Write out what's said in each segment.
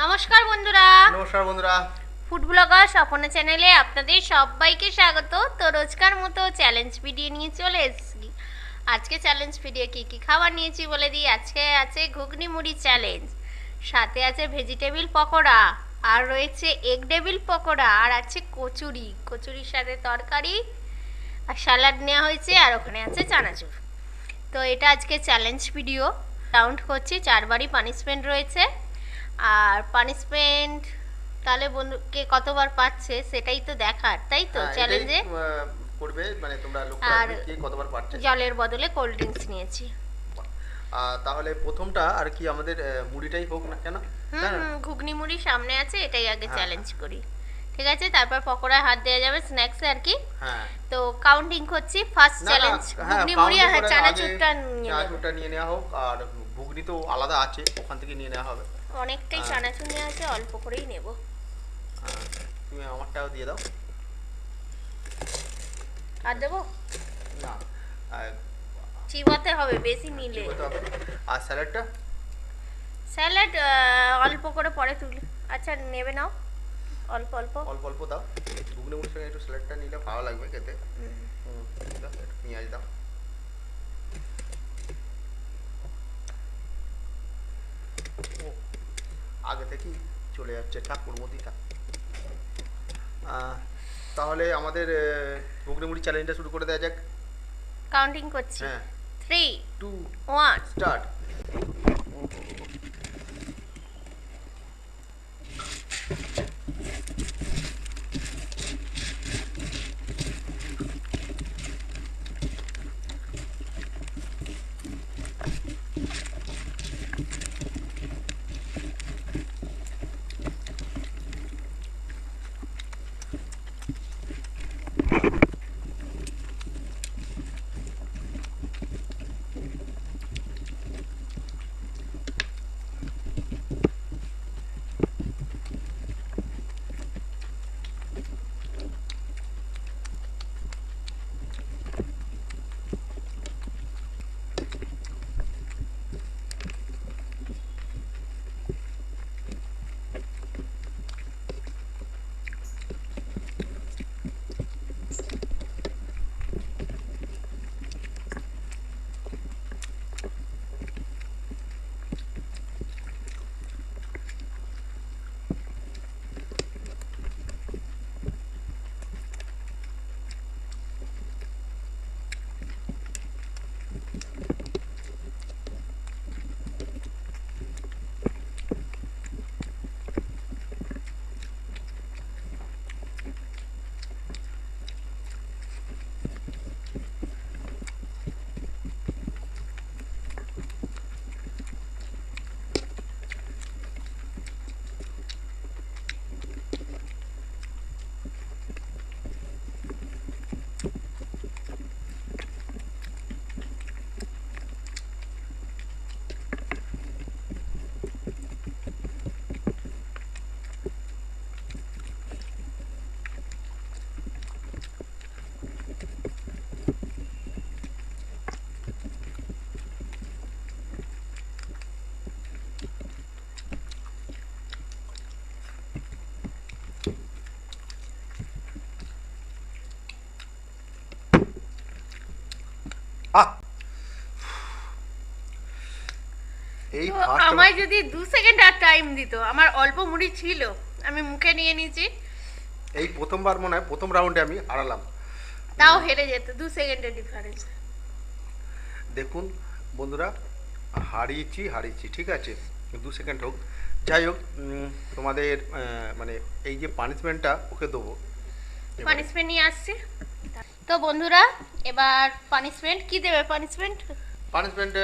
নমস্কার বন্ধুরা, নমস্কার বন্ধুরা। ফুড ব্লগার স্বপ্ন চ্যানেলে আপনাদের সবাইকে স্বাগত। তো রোজকার মতো চ্যালেঞ্জ ভিডিও নিয়ে চলে এসেছি। আজকে চ্যালেঞ্জ ভিডিও কি খাবার নিয়েছি বলে দিই। আজকে আছে ঘুগনি মুড়ি চ্যালেঞ্জ, সাথে আছে ভেজিটেবিল পকোড়া, আর রয়েছে এগ ডেভিল পকোড়া, আর আছে কচুরি, কচুরির সাথে তরকারি আর স্যালাড নেওয়া হয়েছে, আর ওখানে আছে চানাচুর। তো এটা আজকে চ্যালেঞ্জ ভিডিও। কাউন্ট করছি, 4বারই পানিশমেন্ট রয়েছে। আর পানিশমেন্ট তাহলে বন্ধুকে কতবার পাচ্ছে সেটাই তো দেখার, তাই তো চ্যালেঞ্জে করবে, মানে তোমরা লক্ষ্য রাখবে কে কতবার পাচ্ছে। জলের বদলে কোল্ড ড্রিঙ্কস নিয়েছি। তাহলে প্রথমটা আর কি আমাদের মুড়িটাই হোক না কেন। ঘুগনি মুড়ি সামনে আছে, এটাই আগে চ্যালেঞ্জ করি, ঠিক আছে? তারপর পকোড়ায় হাত দেওয়া যাবে, স্ন্যাক্সে আর কি। তো কাউন্টিং করছি, ফার্স্ট চ্যালেঞ্জ ঘুগনি মুড়ি আর চানাচুরটা নিয়ে নেওয়া হোক। আর ঘুগনি তো আলাদা আছে, ওখান থেকে নিয়ে নেওয়া হবে। অনেকটাই চানাচুর নেওয়া আছে, অল্প করেই নেব। তুমি আমারটাও দিয়ে দাও। আর দেবো না, চিবাতে হবে বেশি নিলে। আর স্যালাডটা, স্যালাড অল্প করে পরে তুলে। আচ্ছা নেবে নাও, অল্প অল্প অল্প অল্প দাও। ঘুগনি মুড়ির সঙ্গে একটু স্যালাডটা নিলে ভালো লাগবে খেতে। দাও, একটু পেঁয়াজ দাও। আগে থেকেই চলে যাচ্ছে ঠাকুর মতিটা। তাহলে আমাদের ঘুগনি মুড়ি চ্যালেঞ্জটা শুরু করে দেওয়া যাক। কাউন্টিং করছি, হ্যাঁ, 3 2 1 স্টার্ট। আমায় যদি 2 সেকেন্ড আর টাইম দিত, আমার অল্প মুড়ি ছিল, আমি মুখে নিয়ে নিয়েছি। এই প্রথমবার মনে হয় প্রথম রাউন্ডে আমি হারালাম, তাও হেরে যেত, 2 সেকেন্ডের ডিফারেন্স। দেখুন বন্ধুরা, হারিয়েছি ঠিক আছে, 2 সেকেন্ড হোক, যাই হোক। তোমাদের মানে এই যে পানিশমেন্টটা ওকে দেবো, পানিশমেন্ট নিয়ে আসছি। তো বন্ধুরা, এবার পানিশমেন্ট কি দেবে? পানিশমেন্ট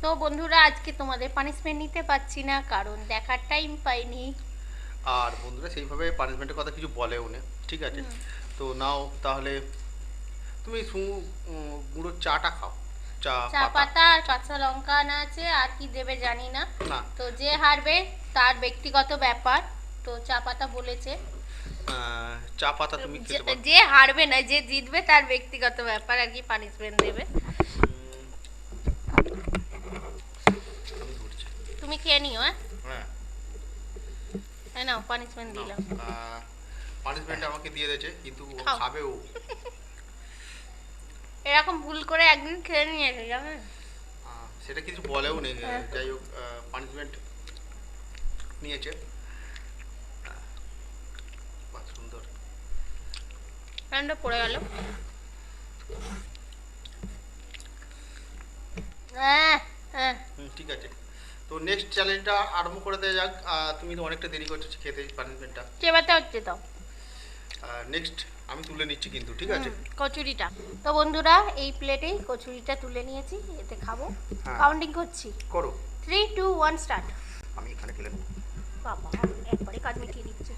তো বন্ধুরা, আজকে তোমাদের পানিশমেন্ট নিতে পারছি না, কারণ দেখার টাইম পাইনি। আর বন্ধুরা সেইভাবে পানিশমেন্টের কথা কিছু বলেও না, ঠিক আছে? তো নাও তাহলে তুমি গুঁড়ো চাটা খাও। চা পাতা আর কাঁচা লঙ্কা আনা আছে, আর কি দেবে জানি না। তো যে হারবে তার ব্যক্তিগত ব্যাপার, তো চা পাতা বলেছে। চা পাতা তুমি খেতে পারো। যে হারবে না, যে জিতবে তার ব্যক্তিগত ব্যাপার আর কি, পানিশমেন্ট দেবে। তো তুমি খেয়ে নিও। হ্যাঁ, হ্যাঁ তাই না, পানিশমেন্ট দিলাম। পানিশমেন্ট আমাকে দিয়ে দিয়েছে, কিন্তু ও খাও। খাবে ও। এরকম ভুল করে একদিন খেয়ে নিয়েছে জানেন। সেটা কিছু বলেও নেই, হ্যাঁ। যাই হোক পানিশমেন্ট নিয়েছে। বাহ, সুন্দর। রান্না পড়ে গেল। হ্যাঁ হ্যাঁ, ঠিক আছে, তো নেক্সট চ্যালেঞ্জটা আরম্ভ করে দেওয়া যাক। তুমি তো অনেকটা দেরি করছো খেতে পানিশমেন্টটা। চেবাতে হচ্ছে তো। নেক্সট আমি তুলে নিচ্ছি কিন্তু, ঠিক আছে? কচুরিটা তো বন্ধুরা এই প্লেটেই কচুরিটা তুলে নিয়েছি, এতে খাবো। হ্যাঁ। কাউন্টিং করছি, করো। 3 2 1 স্টার্ট। আমি এখানে খেলে নেবো। বাবা একবারে কাজ মিটিয়ে দিচ্ছে।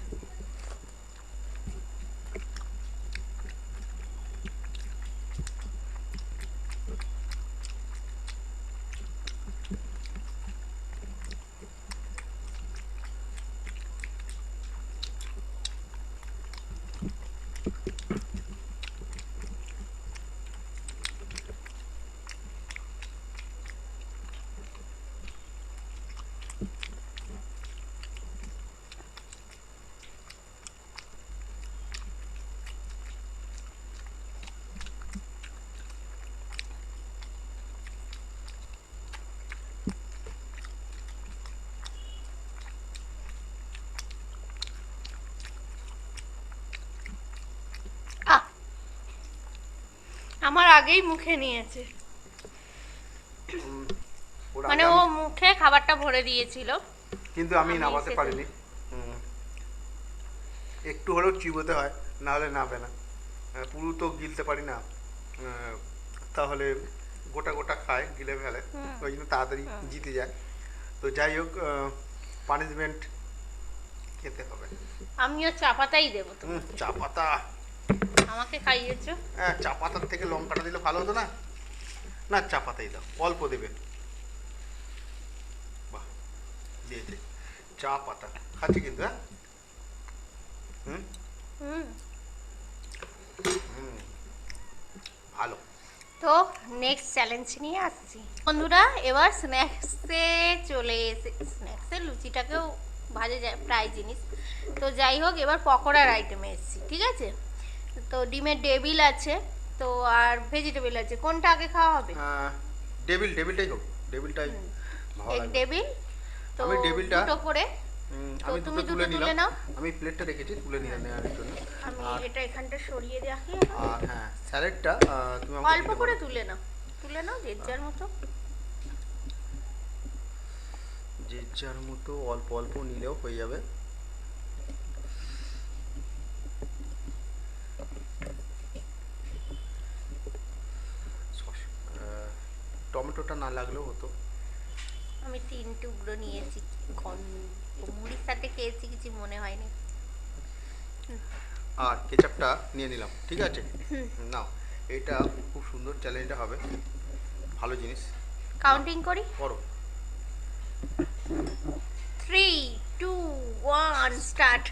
আহ, আমার আগেই মুখে নিয়েছে, ওর মানে আগে ও আমি- মুখে খাবারটা ভরে দিয়েছিল। কিন্তু আমি আমি নামাতে শেষে- পারিনি। একটু হলেও চিবোতে হয়, না হলে নাবে না। পুরো তো গিলতে পারি না, তাহলে গোটা গোটা খায়, গিলে ফেলে। হুম। ওই জন্য তাড়াতাড়ি জিতে যায়। তো যাই হোক, পানিশমেন্ট খেতে হবে। আমিও চা পাতাই দেবো তো। চা পাতা। আমাকে খাইয়েছো। হ্যাঁ, চা পাতার থেকে লঙ্কাটা দিলে ভালো হতো না? না, চা পাতাই দাও, অল্প দেবে। বাহ, দিয়েছে চা পাতা। খাচ্ছি কিন্তু, হ্যাঁ। হুম হুম, হুম, ভালো। তো নেক্সট চ্যালেঞ্জ নিয়ে আসছি বন্ধুরা। এবার স্ন্যাক্সে চলে এসে, স্ন্যাক্সের লুচিটাকেও ভাজা যায় প্রায় জিনিস। তো যাই হোক, এবার পকোড়ার আইটেমে এসেছি, ঠিক আছে? তো ডিমের ডেভিল আছে, তো আর ভেজিটেবল আছে, কোনটা আগে খাওয়া হবে? ডেবিলটাই হোক, ডেবিলটাই ভালো এক লাগবে। ডেভিল, তো আমি ডেভিলটা- দুটো করে। তো আমি তুমি দুটো দুটো তুলে তুলে নিলাম। নাও। আমি প্লেটটা রেখেছি তুলে নিয়ে নেওয়ার জন্য। আমি আর এটা এখানটা সরিয়ে রাখি। আর হ্যাঁ, স্যালাডটা তুমি আমাকে অল্প দিতে করে পারো। তুলে নাও, তুলে নাও যে যার মতো। যে যার মতো অল্প অল্প নিলেও হয়ে যাবে। টমেটোটা না লাগলেও হতো। আমি 3 টুকরো নিয়েছি, মুড়ির সাথে খেয়েছি, কিছু মনে হয়নি। আর কেচাপটা নিয়ে নিলাম, ঠিক আছে? নাও, এটা খুব সুন্দর চ্যালেঞ্জটা হবে, ভালো জিনিস। কাউন্টিং করি, করো। 3 2 1 স্টার্ট।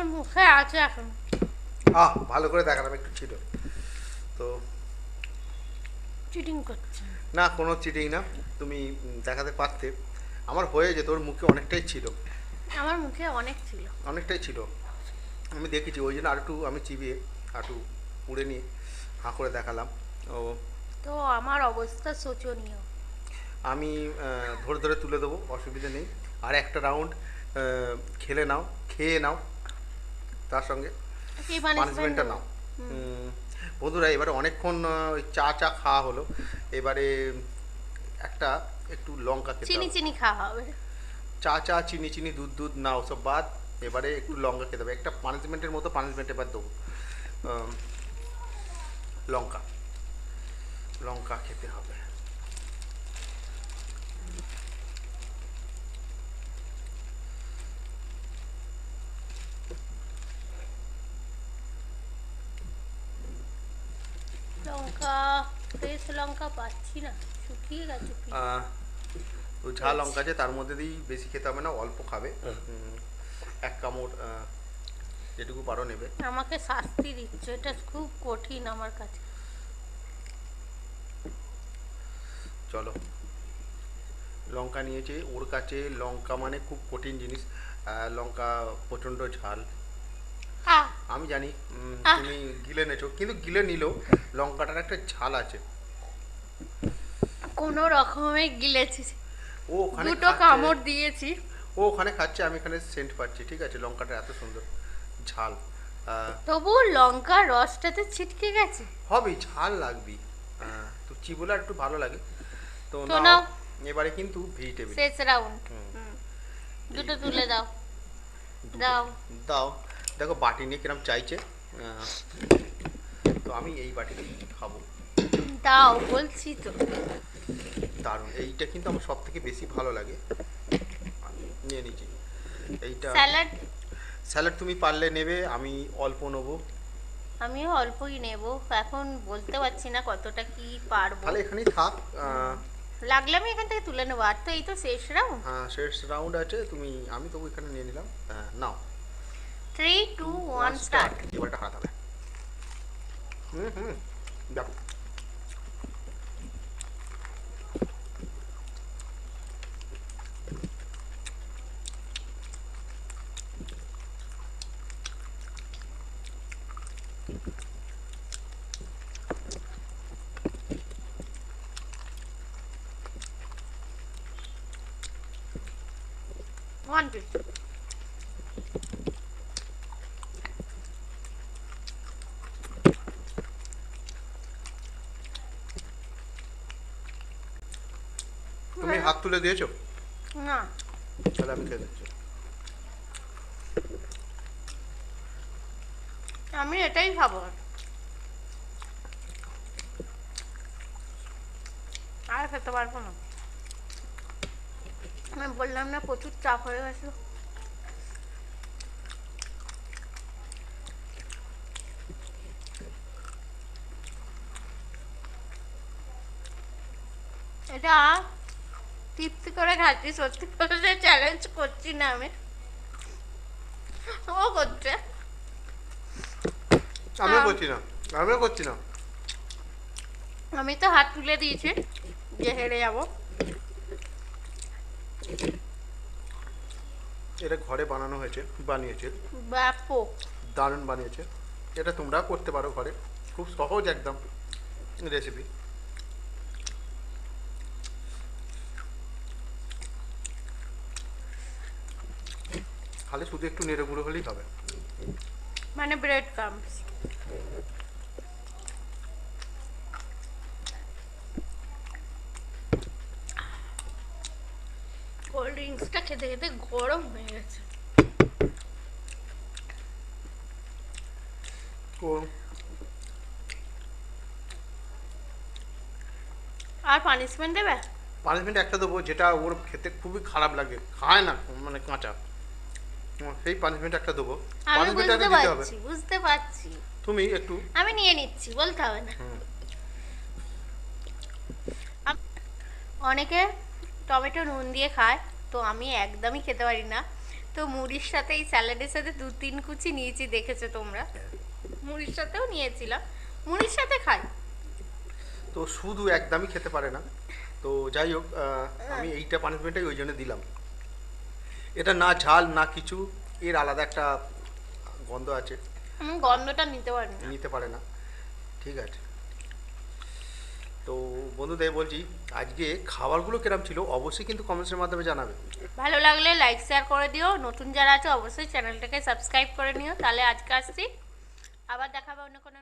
আমার মুখে আছে এখন। ভালো করে দেখালাম, একটু ছিল তো। চিটিং করছে। না, কোনো চিটিং না, তুমি দেখাতে পারতে। আমার হয়ে যেত, ওর মুখে অনেকটাই ছিল। আমার মুখে অনেক ছিল। অনেকটাই ছিল, আমি দেখেছি, ওই জন্য আরেকটু আমি চিবিয়ে আরেকটু পুড়ে নিয়ে হাঁ করে দেখালাম। ও তো আমার অবস্থা শোচনীয়। আমি ধরে ধরে তুলে দেবো, অসুবিধা নেই। আর একটা রাউন্ড খেয়ে নাও, তার সঙ্গে কি পানিশমেন্টটা নাও। বন্ধুরা, এবারে অনেকক্ষণ ওই চা খাওয়া হলো, এবারে একটু লঙ্কা খেতে চিনি হবে। চিনি খাওয়া হবে। চা চিনি দুধ না, ওসব বাদ। এবারে একটু লঙ্কা খেতে হবে, একটা পানিশমেন্টের মতো পানিশমেন্ট এবার দেবো। লঙ্কা লঙ্কা খেতে হবে। লঙ্কা, ফ্রেশ লঙ্কা পাচ্ছি না, শুকিয়ে গেছে। তো ঝাল লঙ্কা আছে, তার মধ্যে দিয়েই বেশি খেতে হবে না, অল্প খাবে। এক কামড় যেটুকু পারো নেবে। আমাকে শাস্তি দিচ্ছে, এটা খুব কঠিন আমার কাছে। চলো, লঙ্কা নিয়েছে, ওর কাছে লঙ্কা মানে খুব কঠিন জিনিস। লঙ্কা প্রচণ্ড ঝাল, আমি জানি। তুমি গিলে নেছো, কিন্তু গিলে নিলেও লঙ্কাটার একটা ঝাল আছে। কোনো রকমে গিলেছি, ও ওখানে দুটো কামড় দিয়েছি। ও ওখানে খাচ্ছে, আমি এখানে সেন্ট পাচ্ছি। ঠিক আছে, লঙ্কাটা এত সুন্দর ঝাল। তবু লঙ্কার রসটাতে ছিটকে গেছে। হবে, ঝাল লাগবি, তো চিবোলে আর একটু ভালো লাগে। তো নাও। নাও, এবারে কিন্তু ভেজিটেবল শেষ রাউন্ড। দুটো তুলে দাও। দাও। দেখো বাটি নিয়ে কিরম চাইছে, তো আমি এই বাটিতে খাবো। দাও বলছি তো। দারুণ, এইটা কিন্তু আমার সব থেকে বেশি ভালো লাগে। আমি নিয়ে নিচ্ছি এইটা। স্যালাড তুমি পারলে নেবে, আমি অল্প নেবো। আমিও অল্পই নেব, এখন বলতে পারছি না কতটা কি পারবো। তাহলে এখানেই থাক। লাগলে আমি এখান থেকে তুলে নেবো। আর তো এই তো শেষ রাউন্ড। হ্যাঁ, শেষ রাউন্ড আছে। আমি তবু এখানে নিয়ে নিলাম। নাও। 3, 2, 1 স্টার্ট। এবারটা হাত হবে। দেখো, ওয়ান পিস। তুমি হাত তুলে দিয়েছো? না, তাহলে আমি খেয়ে দিচ্ছি। আমি এটাই খাবো, আর খেতে পারবো না। আমি বললাম না প্রচুর চাপ হয়ে গেছে। এটা তৃপ্তি করে খাচ্ছি, সত্যি করে চ্যালেঞ্জ করছি না আমি, ও করছে। আমিও করছি না। আমি তো হাত তুলে দিয়েছি যে হেরে যাবো। এটা ঘরে বানিয়েছে, ব্যাপক দারুণ বানিয়েছে। এটা তোমরা করতে পারো ঘরে, খুব সহজ একদম রেসিপি। খালি শুধু একটু নেড়ে গুঁড়ো হলেই হবে, মানে ব্রেড ক্রাম্বস। কোল্ড ড্রিঙ্কসটা খেতে খেতে গরম হয়ে গেছে। আর পানিশমেন্ট দেবে? পানিশমেন্ট একটা দেবো, যেটা ওর খেতে খুবই খারাপ লাগে, খায় না মানে কাঁচা, সেই পানিশমেন্ট একটা দেবো। আমি বুঝতে পারছি। তুমি একটু, আমি নিয়ে নিচ্ছি, বলতে হবে না। অনেকে টমেটো নুন দিয়ে খায়, তো আমি একদমই খেতে পারি না, তো মুড়ির সাথে এই স্যালাডের সাথে 2-3 কুচি নিয়েছি, দেখেছো তোমরা। মুড়ির সাথেও নিয়েছিলাম, মুড়ির সাথে খাই। তো শুধু একদমই খেতে পারে না। তো যাই হোক, আমি এইটা পানিশমেন্টটাই ওই জন্য দিলাম। এটা না ঝাল না কিছু, এর আলাদা একটা গন্ধ আছে, গন্ধটা নিতে পারি না। নিতে পারে না। ঠিক আছে, তো বন্ধুদের বলছি আজকে খাবারগুলো কিরম ছিল অবশ্যই কিন্তু কমেন্টসের মাধ্যমে জানাবে। ভালো লাগলে লাইক শেয়ার করে দিও, নতুন যারা আছে অবশ্যই চ্যানেলটাকে সাবস্ক্রাইব করে নিও। তাহলে আজকে আসছি, আবার দেখা হবে অন্য কোনো